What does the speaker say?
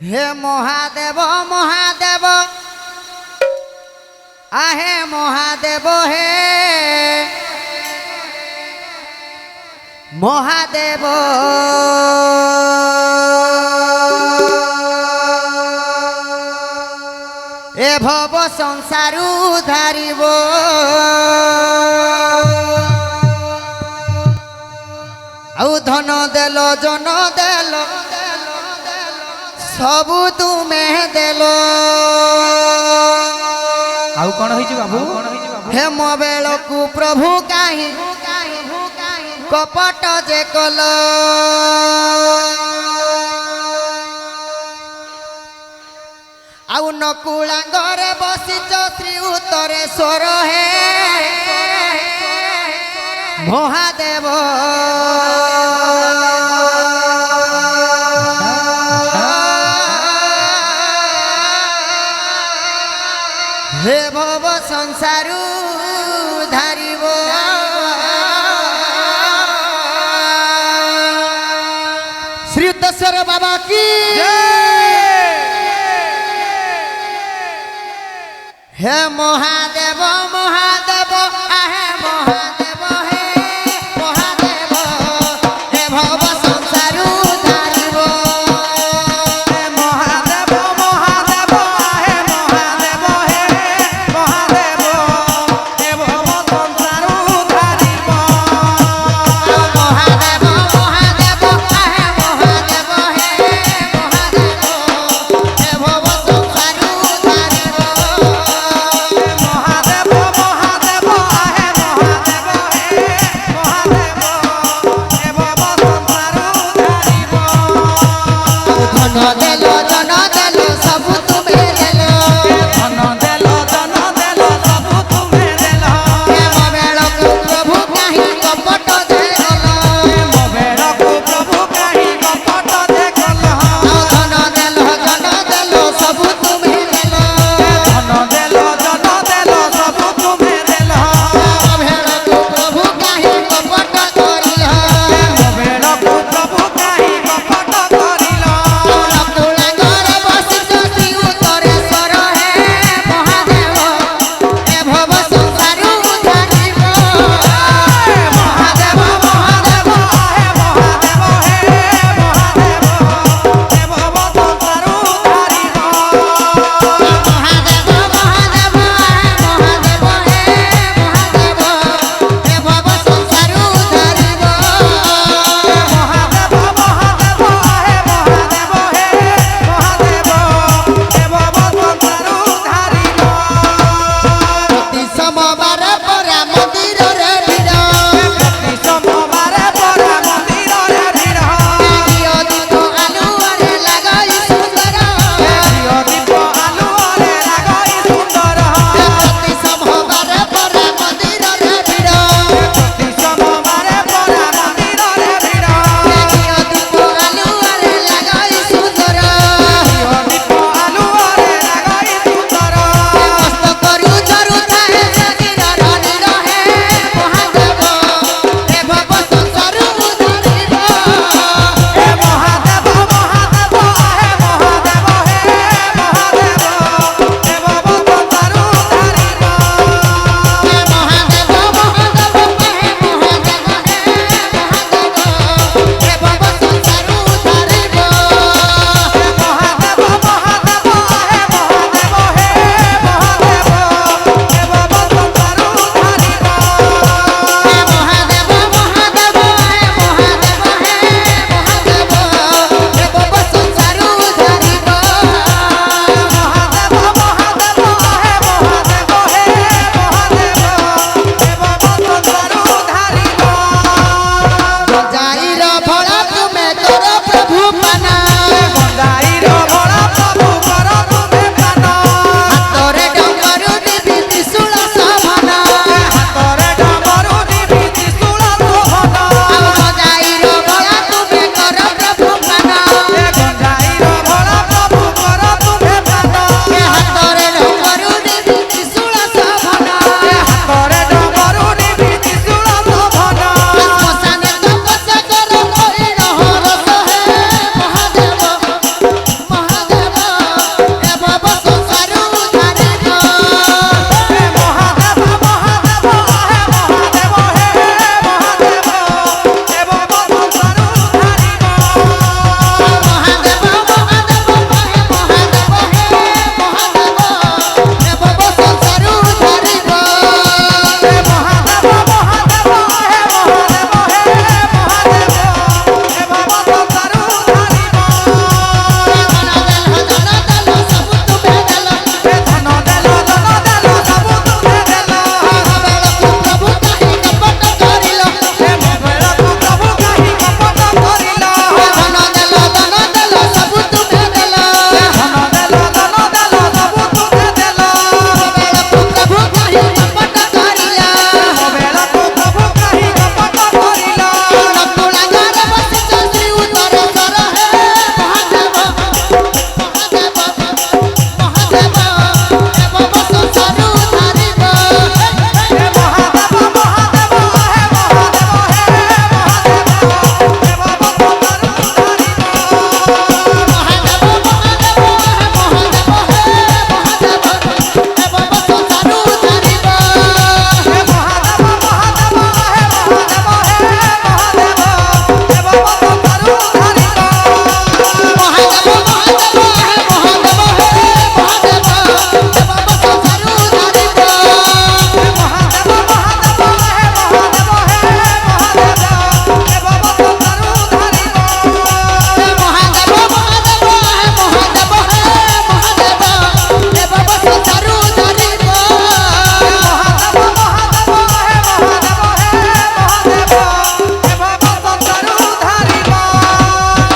हे महादेव महादेव आहे महादेव हे महादेव ए भव संसार उधारिब आउ धन देल जन देल सबु तुमे देल आउ कौन होइछि बाबू हेम बेल को प्रभु काहि कपट जे कल आउ नकुलांगरे बसिच श्री उत्तरेश्वर हे महादेव हे भव संसार धारिब श्री उत्तरेश्वर बाबा की हे महादेव महादेव आहे महादेव हे महादेव हे भव संसार धारिब महादेव महादेव आहे महादेव हे महादेव हे भव संसार धारिब महादेव महादेव आहे महादेव हे महादेव हे भव संसार धारिब धन